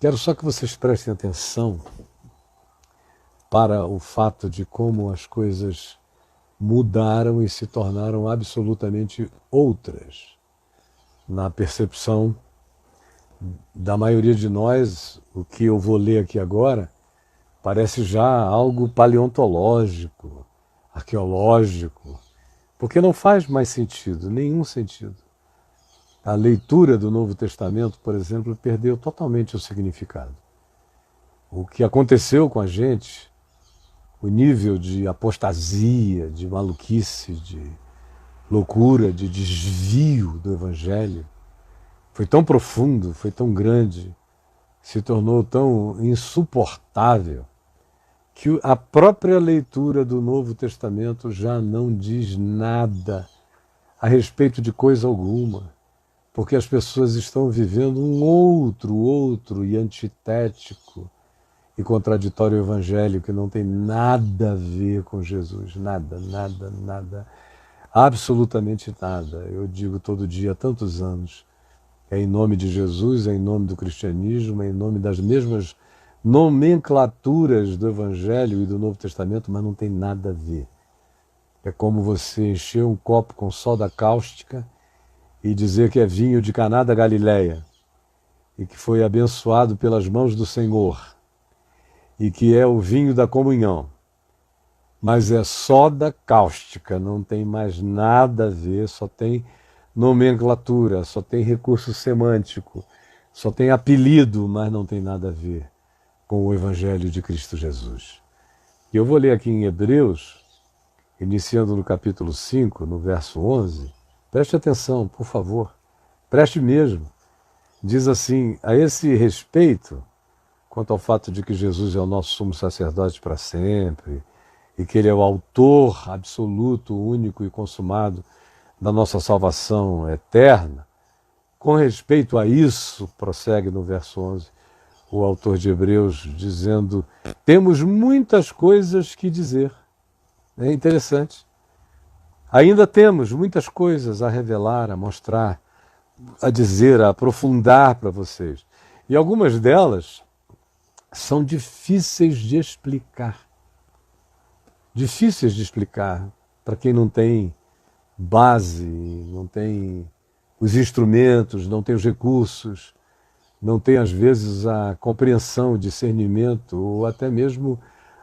Quero só que vocês prestem atenção para o fato de como as coisas mudaram e se tornaram absolutamente outras. Na percepção da maioria de nós, o que eu vou ler aqui agora parece já algo paleontológico, arqueológico, porque não faz mais sentido, nenhum sentido. A leitura do Novo Testamento, por exemplo, perdeu totalmente o significado. O que aconteceu com a gente, o nível de apostasia, de maluquice, de loucura, de desvio do Evangelho, foi tão profundo, foi tão grande, se tornou tão insuportável, que a própria leitura do Novo Testamento já não diz nada a respeito de coisa alguma, porque as pessoas estão vivendo um outro e antitético e contraditório evangelho que não tem nada a ver com Jesus, nada, absolutamente nada. Eu digo todo dia há tantos anos, é em nome de Jesus, é em nome do cristianismo, é em nome das mesmas nomenclaturas do Evangelho e do Novo Testamento, mas não tem nada a ver. É como você encher um copo com soda cáustica e dizer que é vinho de Caná da Galileia e que foi abençoado pelas mãos do Senhor e que é o vinho da comunhão. Mas é soda cáustica, não tem mais nada a ver, só tem nomenclatura, só tem recurso semântico, só tem apelido, mas não tem nada a ver com o Evangelho de Cristo Jesus. E eu vou ler aqui em Hebreus, iniciando no capítulo 5, no verso 11, preste atenção, por favor, preste mesmo. Diz assim, a esse respeito, quanto ao fato de que Jesus é o nosso sumo sacerdote para sempre, e que ele é o autor absoluto, único e consumado da nossa salvação eterna, com respeito a isso, prossegue no verso 11, o autor de Hebreus, dizendo, temos muitas coisas que dizer. É interessante. Ainda temos muitas coisas a revelar, a mostrar, a dizer, a aprofundar para vocês. E algumas delas são difíceis de explicar. Difíceis de explicar para quem não tem base, não tem os instrumentos, não tem os recursos, não tem às vezes a compreensão, o discernimento ou até mesmo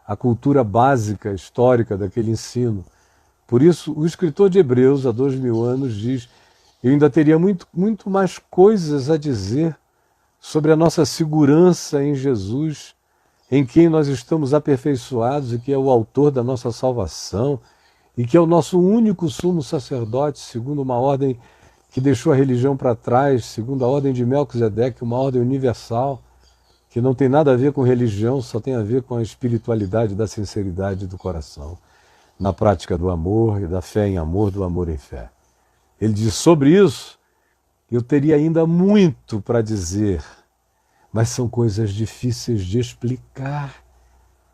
a cultura básica, histórica daquele ensino. Por isso, o escritor de Hebreus, há 2000 anos, diz, eu ainda teria muito mais coisas a dizer sobre a nossa segurança em Jesus, em quem nós estamos aperfeiçoados e que é o autor da nossa salvação e que é o nosso único sumo sacerdote, segundo uma ordem que deixou a religião para trás, segundo a ordem de Melquisedeque, uma ordem universal, que não tem nada a ver com religião, só tem a ver com a espiritualidade da sinceridade do coração, na prática do amor e da fé em amor, do amor em fé. Ele diz, sobre isso, eu teria ainda muito para dizer, mas são coisas difíceis de explicar.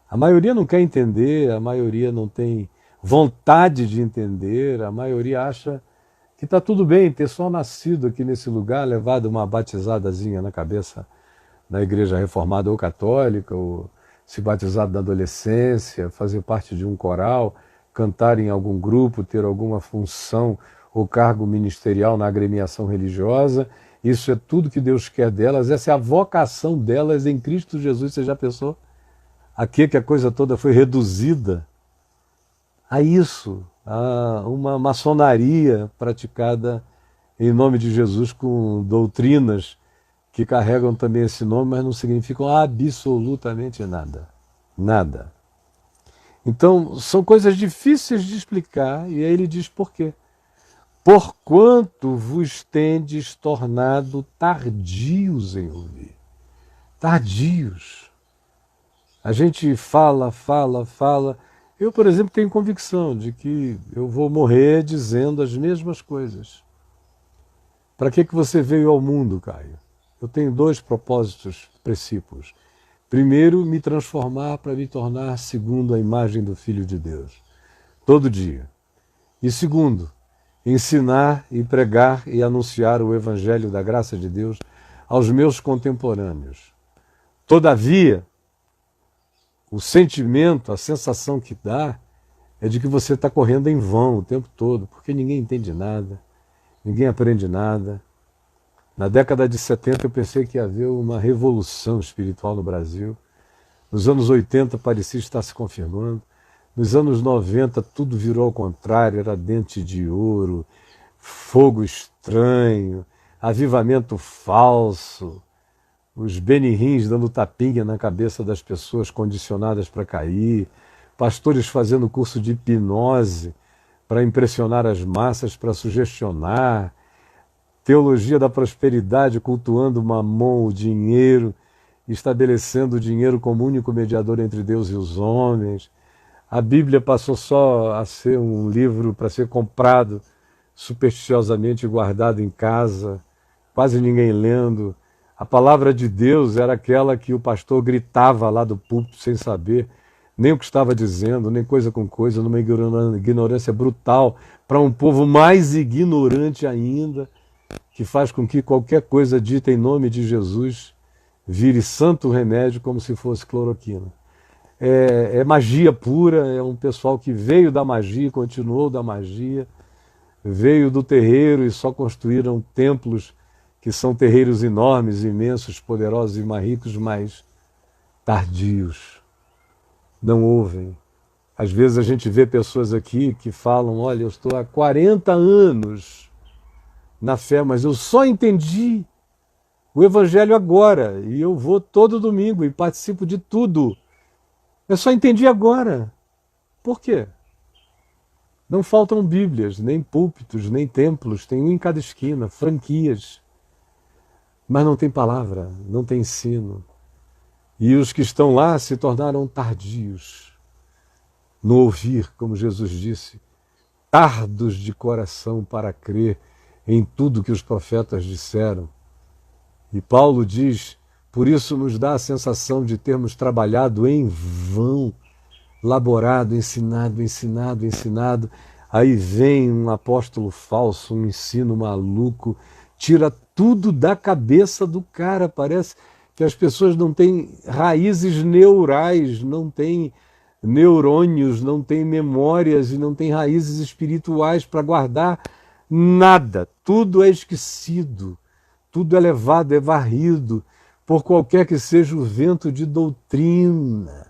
A maioria não quer entender, a maioria não tem vontade de entender, a maioria acha que está tudo bem ter só nascido aqui nesse lugar, levado uma batizadazinha na cabeça na igreja reformada ou católica, ou se batizado na adolescência, fazer parte de um coral, cantar em algum grupo, ter alguma função ou cargo ministerial na agremiação religiosa. Isso é tudo que Deus quer delas, essa é a vocação delas em Cristo Jesus. Você já pensou? Aqui que a coisa toda foi reduzida a isso, a uma maçonaria praticada em nome de Jesus com doutrinas que carregam também esse nome, mas não significam absolutamente nada. Nada. Então, são coisas difíceis de explicar, e aí ele diz por quê. Porquanto vos tendes tornado tardios em ouvir. Tardios. A gente fala. Eu, por exemplo, tenho convicção de que eu vou morrer dizendo as mesmas coisas. Para que você veio ao mundo, Caio? Eu tenho 2 propósitos precípuos. Primeiro, me transformar para me tornar segundo a imagem do Filho de Deus. Todo dia. E segundo, ensinar e pregar e anunciar o Evangelho da graça de Deus aos meus contemporâneos. Todavia, o sentimento, a sensação que dá é de que você está correndo em vão o tempo todo, porque ninguém entende nada, ninguém aprende nada. Na década de 70 eu pensei que ia haver uma revolução espiritual no Brasil. Nos anos 80 parecia estar se confirmando. Nos anos 90 tudo virou ao contrário, era dente de ouro, fogo estranho, avivamento falso, os benirrins dando tapinha na cabeça das pessoas condicionadas para cair, pastores fazendo curso de hipnose para impressionar as massas, para sugestionar, teologia da prosperidade cultuando o mamon, o dinheiro, estabelecendo o dinheiro como único mediador entre Deus e os homens. A Bíblia passou só a ser um livro para ser comprado supersticiosamente guardado em casa, quase ninguém lendo. A palavra de Deus era aquela que o pastor gritava lá do púlpito sem saber nem o que estava dizendo, nem coisa com coisa, numa ignorância brutal, para um povo mais ignorante ainda, que faz com que qualquer coisa dita em nome de Jesus vire santo remédio como se fosse cloroquina. É magia pura, é um pessoal que veio da magia, continuou da magia, veio do terreiro e só construíram templos que são terreiros enormes, imensos, poderosos e mais ricos, mas tardios. Não ouvem. Às vezes a gente vê pessoas aqui que falam, olha, eu estou há 40 anos na fé, mas eu só entendi o Evangelho agora, e eu vou todo domingo e participo de tudo. Eu só entendi agora. Por quê? Não faltam Bíblias, nem púlpitos, nem templos, tem um em cada esquina, franquias. Mas não tem palavra, não tem ensino. E os que estão lá se tornaram tardios no ouvir, como Jesus disse, tardos de coração para crer em tudo que os profetas disseram. E Paulo diz, por isso nos dá a sensação de termos trabalhado em vão, laborado, ensinado. Aí vem um apóstolo falso, um ensino maluco, tira tudo da cabeça do cara. Parece que as pessoas não têm raízes neurais, não têm neurônios, não têm memórias e não têm raízes espirituais para guardar nada. Tudo é esquecido, tudo é levado, é varrido por qualquer que seja o vento de doutrina.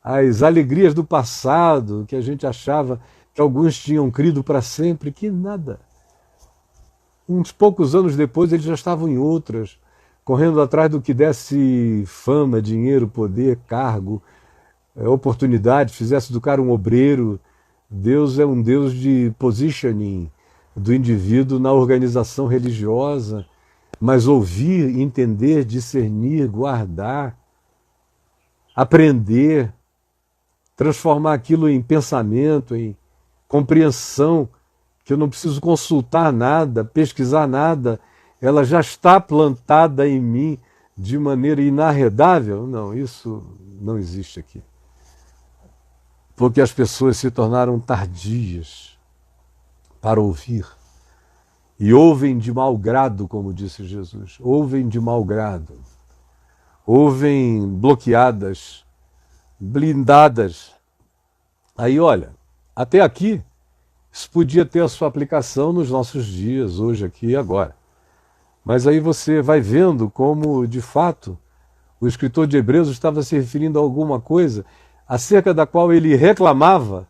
As alegrias do passado, que a gente achava que alguns tinham crido para sempre, que nada. Uns poucos anos depois eles já estavam em outras, correndo atrás do que desse fama, dinheiro, poder, cargo, oportunidade, fizesse do cara um obreiro. Deus é um Deus de positioning do indivíduo na organização religiosa, mas ouvir, entender, discernir, guardar, aprender, transformar aquilo em pensamento, em compreensão, que eu não preciso consultar nada, pesquisar nada, ela já está plantada em mim de maneira inarredável. Não, isso não existe aqui. Porque as pessoas se tornaram tardias para ouvir. E ouvem de mau grado, como disse Jesus. Ouvem de mau grado. Ouvem bloqueadas, blindadas. Aí, olha, até aqui, isso podia ter a sua aplicação nos nossos dias, hoje, aqui e agora. Mas aí você vai vendo como, de fato, o escritor de Hebreus estava se referindo a alguma coisa acerca da qual ele reclamava,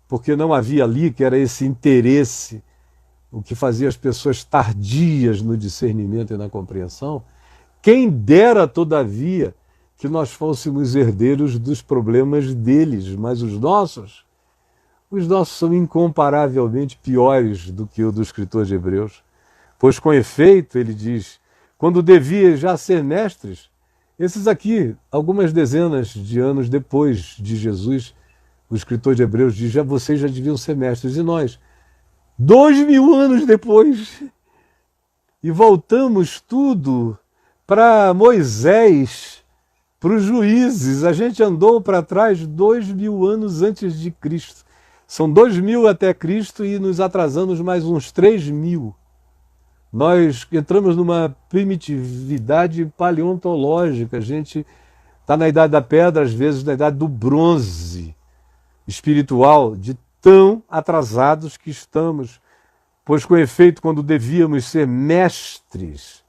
porque não havia ali, que era esse interesse, o que fazia as pessoas tardias no discernimento e na compreensão. Quem dera, todavia, que nós fôssemos herdeiros dos problemas deles, mas os nossos são incomparavelmente piores do que o do escritor de Hebreus. Pois com efeito, ele diz, quando devia já ser mestres, esses aqui, algumas dezenas de anos depois de Jesus, o escritor de Hebreus diz, vocês já deviam ser mestres, e nós, 2000 anos depois, e voltamos tudo para Moisés, para os juízes, a gente andou para trás 2000 anos antes de Cristo. São 2000 até Cristo e nos atrasamos mais uns 3000 Nós entramos numa primitividade paleontológica. A gente está na idade da pedra, às vezes na idade do bronze espiritual, de tão atrasados que estamos. Pois, com efeito, quando devíamos ser mestres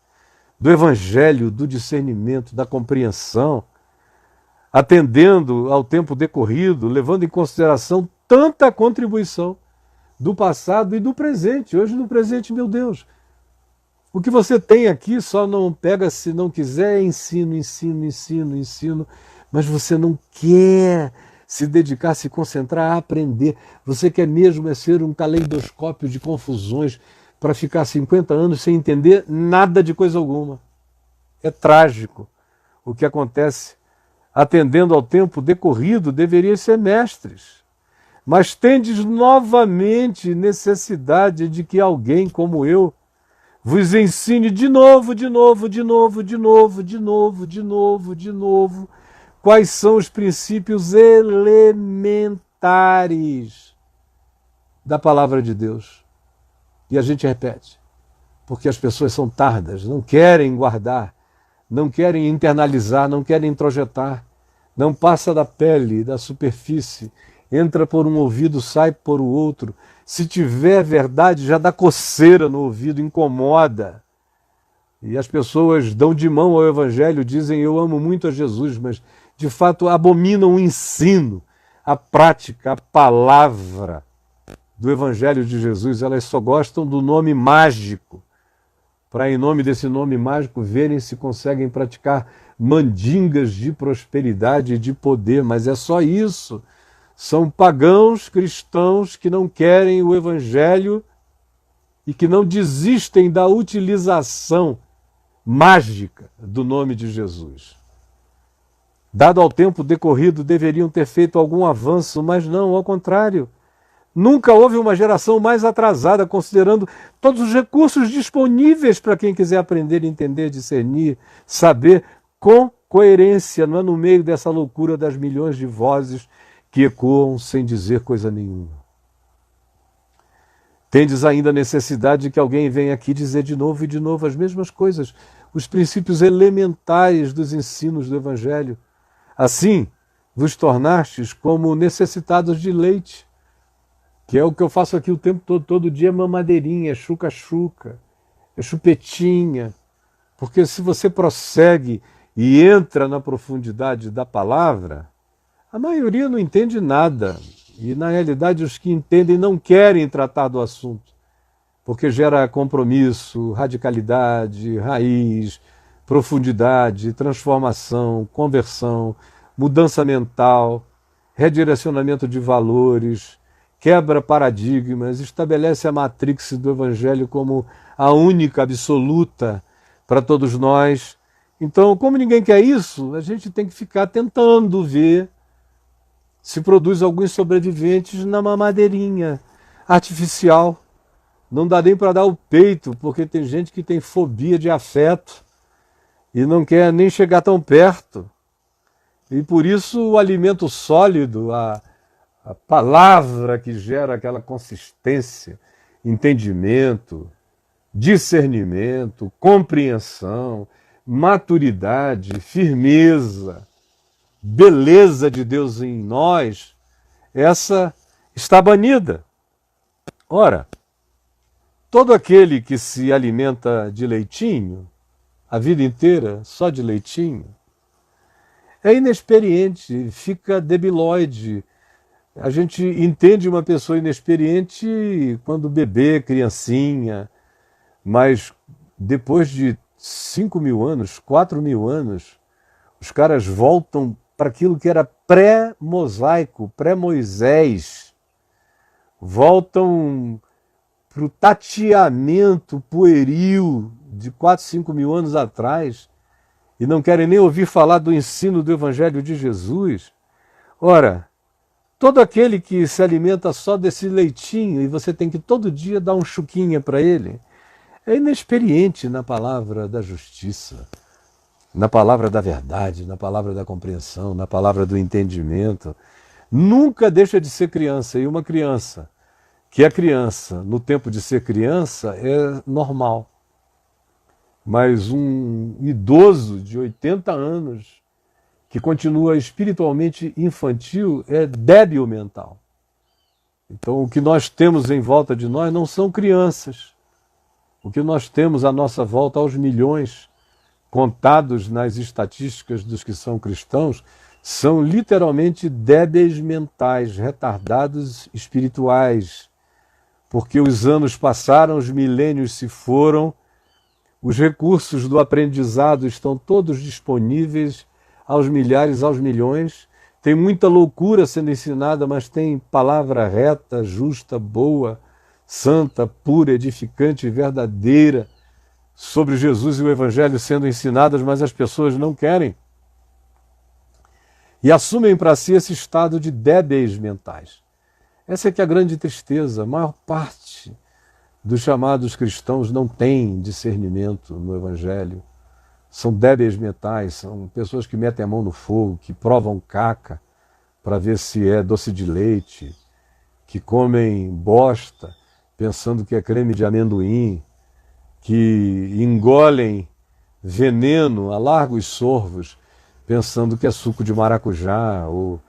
do evangelho, do discernimento, da compreensão, atendendo ao tempo decorrido, levando em consideração tanta contribuição do passado e do presente. Hoje, no presente, meu Deus, o que você tem aqui só não pega se não quiser, ensino, ensino, ensino, ensino, mas você não quer se dedicar, se concentrar a aprender. Você quer mesmo é ser um caleidoscópio de confusões para ficar 50 anos sem entender nada de coisa alguma. É trágico o que acontece. Atendendo ao tempo decorrido, deveriam ser mestres. Mas tendes novamente necessidade de que alguém como eu vos ensine de novo, de novo, de novo, de novo, de novo, de novo, de novo, quais são os princípios elementares da palavra de Deus. E a gente repete, porque as pessoas são tardas, não querem guardar, não querem internalizar, não querem introjetar, não passa da pele, da superfície, entra por um ouvido, sai por o outro. Se tiver verdade, já dá coceira no ouvido, incomoda. E as pessoas dão de mão ao Evangelho, dizem eu amo muito a Jesus, mas de fato abominam o ensino, a prática, a palavra do Evangelho de Jesus. Elas só gostam do nome mágico, para em nome desse nome mágico verem se conseguem praticar mandingas de prosperidade e de poder, mas é só isso. São pagãos cristãos que não querem o Evangelho e que não desistem da utilização mágica do nome de Jesus. Dado ao tempo decorrido, deveriam ter feito algum avanço, mas não, ao contrário. Nunca houve uma geração mais atrasada, considerando todos os recursos disponíveis para quem quiser aprender, entender, discernir, saber com coerência, não é no meio dessa loucura das milhões de vozes que ecoam sem dizer coisa nenhuma. Tendes ainda necessidade de que alguém venha aqui dizer de novo e de novo as mesmas coisas, os princípios elementares dos ensinos do Evangelho. Assim, vos tornastes como necessitados de leite, que é o que eu faço aqui o tempo todo, todo dia, mamadeirinha, chuca-chuca, é chupetinha, porque se você prossegue e entra na profundidade da palavra, a maioria não entende nada. E, na realidade, os que entendem não querem tratar do assunto, porque gera compromisso, radicalidade, raiz, profundidade, transformação, conversão, mudança mental, redirecionamento de valores, quebra paradigmas, estabelece a matrix do Evangelho como a única, absoluta para todos nós. Então, como ninguém quer isso, a gente tem que ficar tentando ver se produz alguns sobreviventes na mamadeirinha artificial. Não dá nem para dar o peito, porque tem gente que tem fobia de afeto e não quer nem chegar tão perto. E por isso o alimento sólido, a palavra que gera aquela consistência, entendimento, discernimento, compreensão, maturidade, firmeza, beleza de Deus em nós, essa está banida. Ora, todo aquele que se alimenta de leitinho, a vida inteira só de leitinho, é inexperiente, fica debilóide. A gente entende uma pessoa inexperiente quando bebê, criancinha, mas depois de 5.000 anos, 4.000 anos, os caras voltam para aquilo que era pré-mosaico, pré-Moisés. Voltam para o tateamento pueril de 4.000, 5.000 anos atrás e não querem nem ouvir falar do ensino do Evangelho de Jesus. Ora, todo aquele que se alimenta só desse leitinho e você tem que todo dia dar um chuquinha para ele, é inexperiente na palavra da justiça, na palavra da verdade, na palavra da compreensão, na palavra do entendimento. Nunca deixa de ser criança. E uma criança que é criança no tempo de ser criança é normal. mas um idoso de 80 anos que continua espiritualmente infantil é débil mental. Então, o que nós temos em volta de nós não são crianças. O que nós temos à nossa volta, aos milhões, contados nas estatísticas dos que são cristãos, são literalmente débeis mentais, retardados espirituais. Porque os anos passaram, os milênios se foram, os recursos do aprendizado estão todos disponíveis aos milhares, aos milhões. Tem muita loucura sendo ensinada, mas tem palavra reta, justa, boa, santa, pura, edificante e verdadeira sobre Jesus e o Evangelho sendo ensinadas, mas as pessoas não querem. E assumem para si esse estado de débeis mentais. Essa é que é a grande tristeza. A maior parte dos chamados cristãos não tem discernimento no Evangelho. São débeis mentais, são pessoas que metem a mão no fogo, que provam caca para ver se é doce de leite, que comem bosta pensando que é creme de amendoim, que engolem veneno a largos sorvos pensando que é suco de maracujá, ou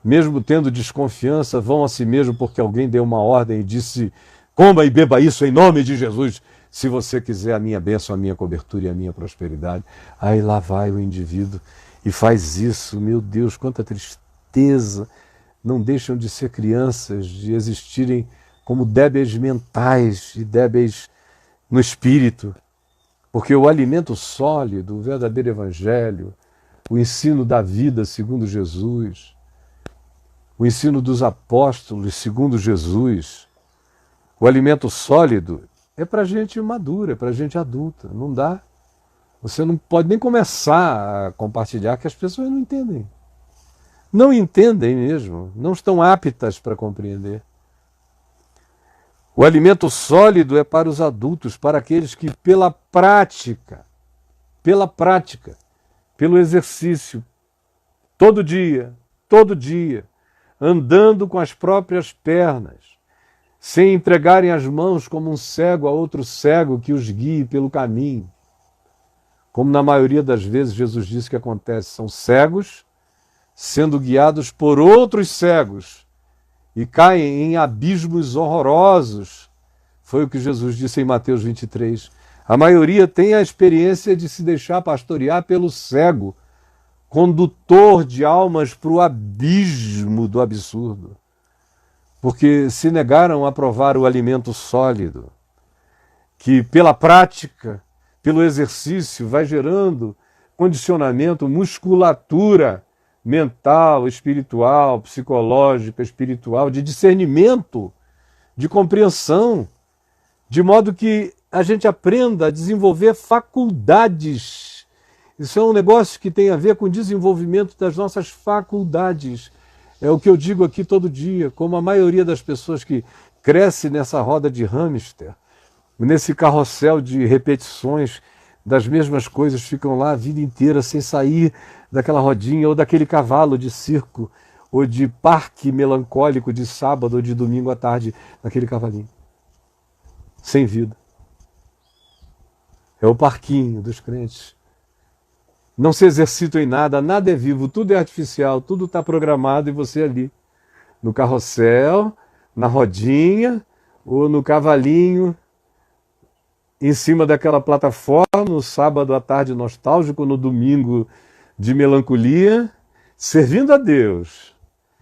mesmo tendo desconfiança, vão a si mesmo porque alguém deu uma ordem e disse: coma e beba isso em nome de Jesus, se você quiser a minha bênção, a minha cobertura e a minha prosperidade. Aí lá vai o indivíduo e faz isso. Meu Deus, quanta tristeza! Não deixam de ser crianças, de existirem como débeis mentais e débeis no espírito. Porque o alimento sólido, o verdadeiro evangelho, o ensino da vida segundo Jesus, o ensino dos apóstolos segundo Jesus, o alimento sólido é para gente madura, é para gente adulta. Não dá. Você não pode nem começar a compartilhar, que as pessoas não entendem. Não entendem mesmo, não estão aptas para compreender. O alimento sólido é para os adultos, para aqueles que pela prática, pelo exercício, todo dia, andando com as próprias pernas, sem entregarem as mãos como um cego a outro cego que os guie pelo caminho. Como na maioria das vezes Jesus disse que acontece, são cegos sendo guiados por outros cegos e caem em abismos horrorosos. Foi o que Jesus disse em Mateus 23. A maioria tem a experiência de se deixar pastorear pelo cego, condutor de almas para o abismo do absurdo, porque se negaram a provar o alimento sólido, que pela prática, pelo exercício, vai gerando condicionamento, musculatura mental, espiritual, psicológica, espiritual, de discernimento, de compreensão, de modo que a gente aprenda a desenvolver faculdades. Isso é um negócio que tem a ver com o desenvolvimento das nossas faculdades. É o que eu digo aqui todo dia, como a maioria das pessoas que cresce nessa roda de hamster, nesse carrossel de repetições das mesmas coisas, ficam lá a vida inteira sem sair daquela rodinha ou daquele cavalo de circo ou de parque melancólico de sábado ou de domingo à tarde, naquele cavalinho. Sem vida. É o parquinho dos crentes. Não se exercitam em nada, nada é vivo, tudo é artificial, tudo está programado e você ali, no carrossel, na rodinha ou no cavalinho, em cima daquela plataforma, no sábado à tarde nostálgico, no domingo de melancolia, servindo a Deus.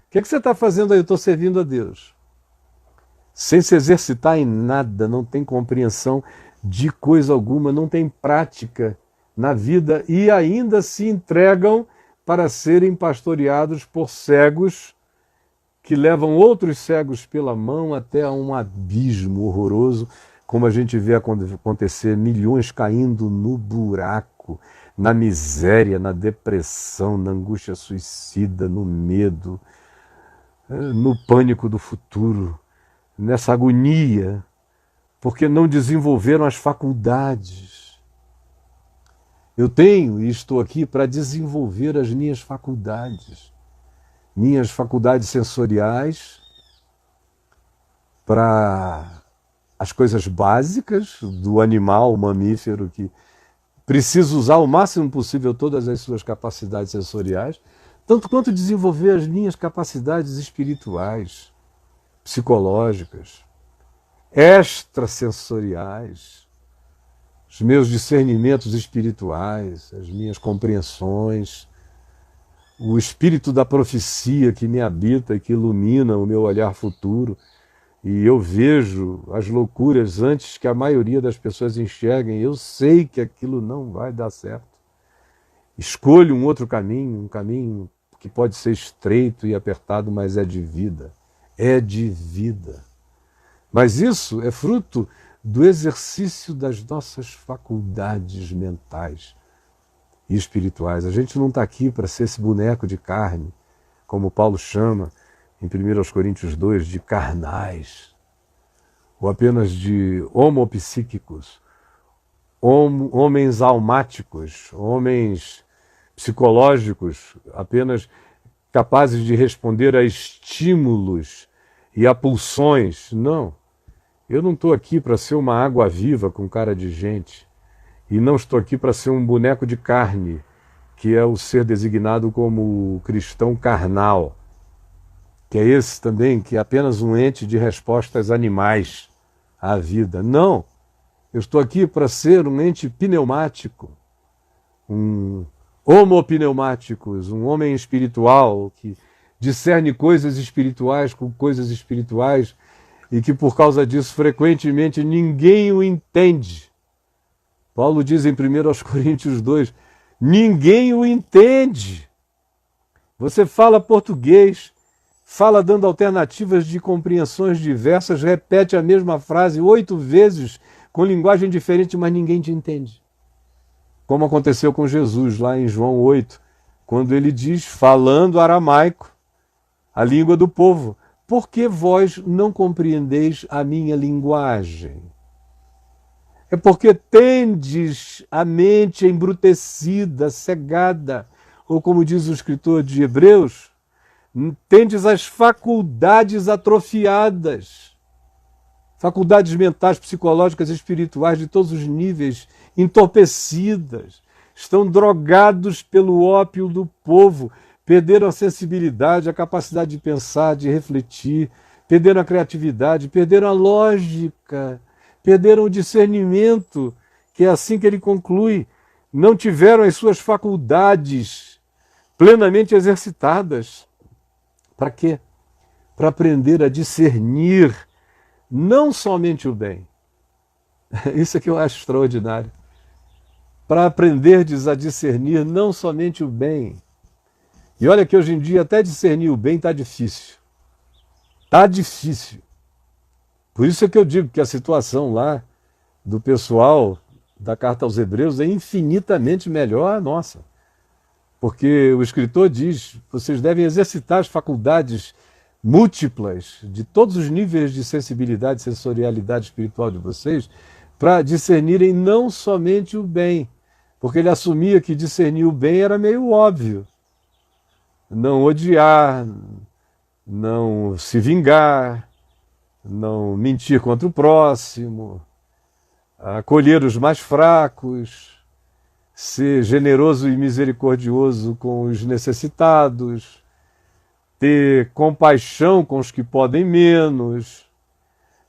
O que você está fazendo aí? Eu estou servindo a Deus. Sem se exercitar em nada, não tem compreensão de coisa alguma, não tem prática na vida e ainda se entregam para serem pastoreados por cegos que levam outros cegos pela mão até a um abismo horroroso, como a gente vê acontecer, milhões caindo no buraco, na miséria, na depressão, na angústia suicida, no medo, no pânico do futuro, nessa agonia, porque não desenvolveram as faculdades. Eu tenho e estou aqui para desenvolver as minhas faculdades sensoriais, para as coisas básicas do animal, mamífero, que precisa usar o máximo possível todas as suas capacidades sensoriais, tanto quanto desenvolver as minhas capacidades espirituais, psicológicas, extrasensoriais, os meus discernimentos espirituais, as minhas compreensões, o espírito da profecia que me habita e que ilumina o meu olhar futuro, e eu vejo as loucuras antes que a maioria das pessoas enxerguem. Eu sei que aquilo não vai dar certo. Escolho um outro caminho, um caminho que pode ser estreito e apertado, mas é de vida. É de vida. Mas isso é fruto do exercício das nossas faculdades mentais e espirituais. A gente não está aqui para ser esse boneco de carne, como Paulo chama em 1 Coríntios 2, de carnais, ou apenas de homopsíquicos, homens almáticos, homens psicológicos, apenas capazes de responder a estímulos e a pulsões. Não, eu não estou aqui para ser uma água viva com cara de gente, e não estou aqui para ser um boneco de carne, que é o ser designado como cristão carnal, que é esse também, que é apenas um ente de respostas animais à vida. Não, eu estou aqui para ser um ente pneumático, um homopneumáticos, um homem espiritual que discerne coisas espirituais com coisas espirituais e que por causa disso frequentemente ninguém o entende. Paulo diz em 1 Coríntios 2, ninguém o entende. Você fala português, fala dando alternativas de compreensões diversas, repete a mesma frase 8 vezes com linguagem diferente, mas ninguém te entende. Como aconteceu com Jesus lá em João 8, quando ele diz, falando aramaico, a língua do povo, por que vós não compreendeis a minha linguagem? É porque tendes a mente embrutecida, cegada, ou como diz o escritor de Hebreus, tendes as faculdades atrofiadas, faculdades mentais, psicológicas, espirituais de todos os níveis, entorpecidas, estão drogados pelo ópio do povo, perderam a sensibilidade, a capacidade de pensar, de refletir, perderam a criatividade, perderam a lógica, perderam o discernimento, que é assim que ele conclui, não tiveram as suas faculdades plenamente exercitadas. Para quê? Para aprender a discernir não somente o bem. Isso é que eu acho extraordinário. Para aprenderdes a discernir não somente o bem. E olha que hoje em dia até discernir o bem está difícil. Está difícil. Por isso é que eu digo que a situação lá do pessoal da Carta aos Hebreus é infinitamente melhor a nossa. Porque o escritor diz, vocês devem exercitar as faculdades múltiplas de todos os níveis de sensibilidade, sensorialidade espiritual de vocês, para discernirem não somente o bem. Porque ele assumia que discernir o bem era meio óbvio. Não odiar, não se vingar, não mentir contra o próximo, acolher os mais fracos, ser generoso e misericordioso com os necessitados, ter compaixão com os que podem menos.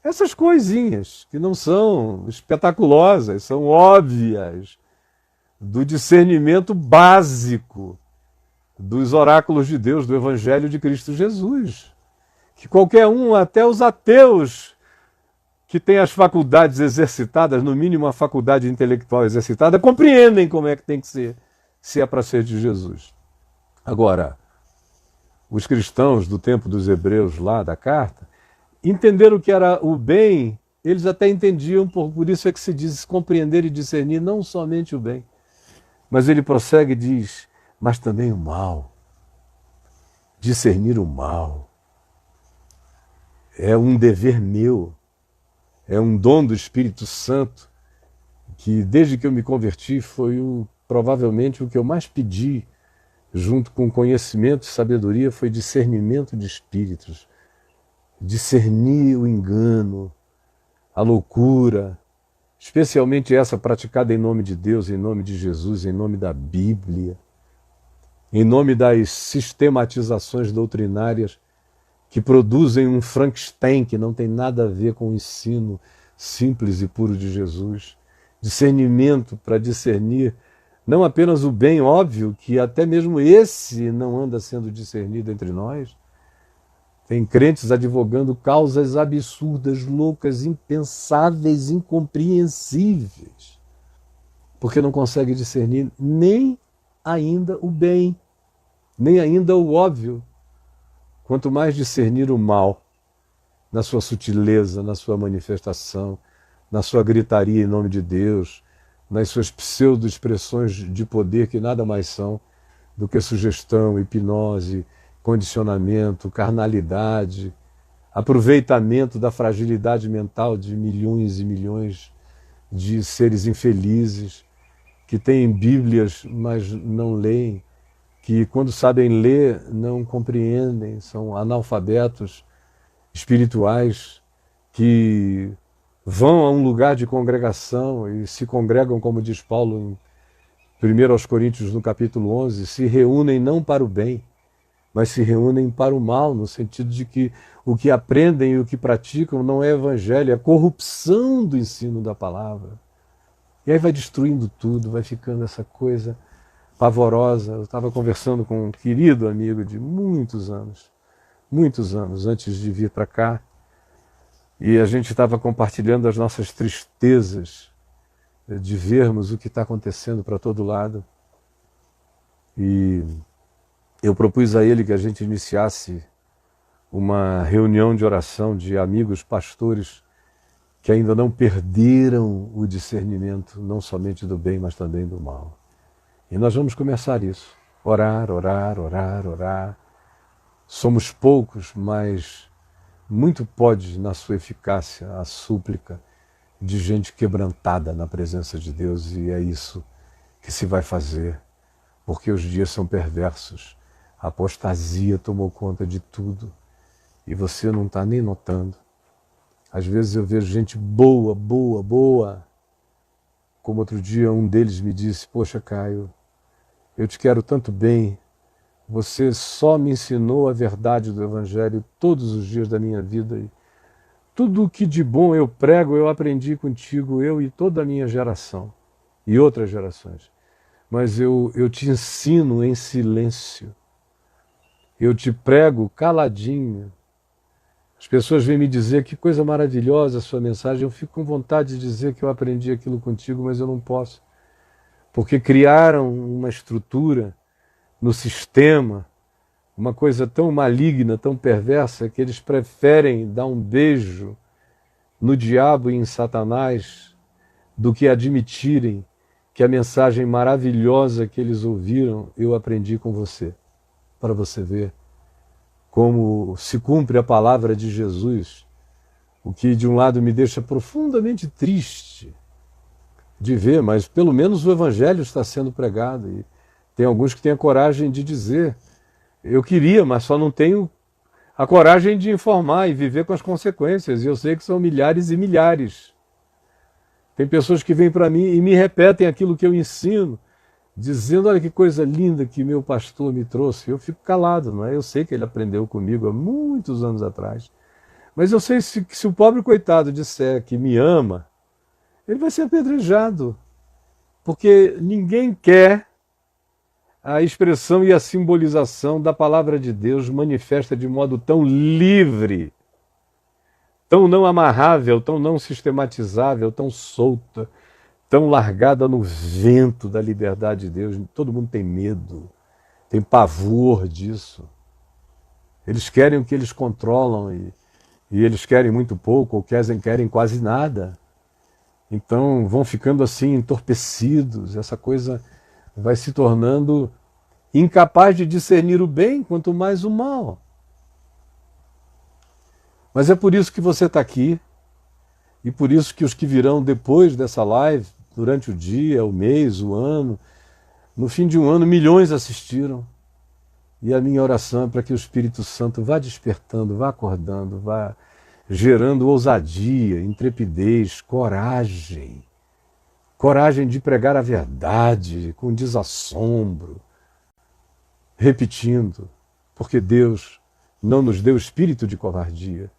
Essas coisinhas que não são espetaculosas, são óbvias, do discernimento básico dos oráculos de Deus, do Evangelho de Cristo Jesus. Que qualquer um, até os ateus, que têm as faculdades exercitadas, no mínimo a faculdade intelectual exercitada, compreendem como é que tem que ser, se é para ser de Jesus. Agora, os cristãos do tempo dos hebreus lá da carta, entenderam o que era o bem, eles até entendiam, por isso é que se diz compreender e discernir não somente o bem. Mas ele prossegue e diz, mas também o mal. Discernir o mal. É um dever meu, é um dom do Espírito Santo, que desde que eu me converti foi provavelmente o que eu mais pedi, junto com conhecimento e sabedoria, foi discernimento de espíritos. Discernir o engano, a loucura, especialmente essa praticada em nome de Deus, em nome de Jesus, em nome da Bíblia, em nome das sistematizações doutrinárias que produzem um Frankenstein que não tem nada a ver com o ensino simples e puro de Jesus. Discernimento para discernir não apenas o bem óbvio, que até mesmo esse não anda sendo discernido entre nós. Tem crentes advogando causas absurdas, loucas, impensáveis, incompreensíveis, porque não consegue discernir nem ainda o bem, nem ainda o óbvio. Quanto mais discernir o mal, na sua sutileza, na sua manifestação, na sua gritaria em nome de Deus, nas suas pseudo-expressões de poder que nada mais são do que sugestão, hipnose, condicionamento, carnalidade, aproveitamento da fragilidade mental de milhões e milhões de seres infelizes que têm Bíblias, mas não leem, que quando sabem ler não compreendem, são analfabetos espirituais que vão a um lugar de congregação e se congregam, como diz Paulo em 1 Coríntios, no capítulo 11, se reúnem não para o bem, mas se reúnem para o mal, no sentido de que o que aprendem e o que praticam não é evangelho, é corrupção do ensino da palavra. E aí vai destruindo tudo, vai ficando essa coisa pavorosa. Eu estava conversando com um querido amigo de muitos anos antes de vir para cá, e a gente estava compartilhando as nossas tristezas de vermos o que está acontecendo para todo lado. E eu propus a ele que a gente iniciasse uma reunião de oração de amigos pastores que ainda não perderam o discernimento, não somente do bem, mas também do mal. E nós vamos começar isso. Orar, orar, orar, orar. Somos poucos, mas muito pode, na sua eficácia, a súplica de gente quebrantada na presença de Deus, e é isso que se vai fazer, porque os dias são perversos. A apostasia tomou conta de tudo e você não está nem notando. Às vezes eu vejo gente boa, como outro dia um deles me disse: poxa, Caio, eu te quero tanto bem, você só me ensinou a verdade do Evangelho todos os dias da minha vida. E tudo o que de bom eu prego, eu aprendi contigo, eu e toda a minha geração e outras gerações. Mas eu te ensino em silêncio. Eu te prego caladinho. As pessoas vêm me dizer que coisa maravilhosa a sua mensagem. Eu fico com vontade de dizer que eu aprendi aquilo contigo, mas eu não posso. Porque criaram uma estrutura no sistema, uma coisa tão maligna, tão perversa, que eles preferem dar um beijo no diabo e em Satanás do que admitirem que a mensagem maravilhosa que eles ouviram, eu aprendi com você. Para você ver como se cumpre a palavra de Jesus, o que de um lado me deixa profundamente triste de ver, mas pelo menos o Evangelho está sendo pregado. E tem alguns que têm a coragem de dizer: eu queria, mas só não tenho a coragem de informar e viver com as consequências. E eu sei que são milhares e milhares. Tem pessoas que vêm para mim e me repetem aquilo que eu ensino, dizendo: olha que coisa linda que meu pastor me trouxe. Eu fico calado, não é? Eu sei que ele aprendeu comigo há muitos anos atrás. Mas eu sei que se o pobre coitado disser que me ama, ele vai ser apedrejado. Porque ninguém quer a expressão e a simbolização da palavra de Deus manifesta de modo tão livre, tão não amarrável, tão não sistematizável, tão solta, tão largada no vento da liberdade de Deus. Todo mundo tem medo, tem pavor disso. Eles querem o que eles controlam e eles querem muito pouco, ou querem quase nada. Então vão ficando assim entorpecidos, essa coisa vai se tornando incapaz de discernir o bem, quanto mais o mal. Mas é por isso que você está aqui, e por isso que os que virão depois dessa live, durante o dia, o mês, o ano, no fim de um ano, milhões assistiram. E a minha oração é para que o Espírito Santo vá despertando, vá acordando, vá gerando ousadia, intrepidez, coragem coragem de pregar a verdade com desassombro, repetindo, porque Deus não nos deu espírito de covardia,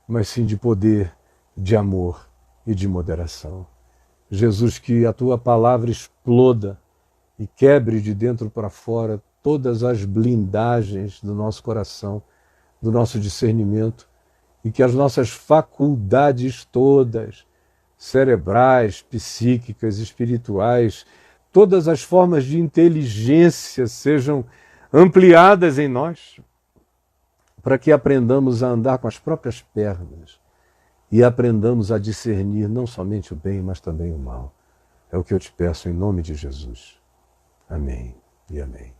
mas sim de poder, de amor e de moderação. Jesus, que a tua palavra exploda e quebre de dentro para fora todas as blindagens do nosso coração, do nosso discernimento, e que as nossas faculdades todas, cerebrais, psíquicas, espirituais, todas as formas de inteligência sejam ampliadas em nós, para que aprendamos a andar com as próprias pernas e aprendamos a discernir não somente o bem, mas também o mal. É o que eu te peço em nome de Jesus. Amém e amém.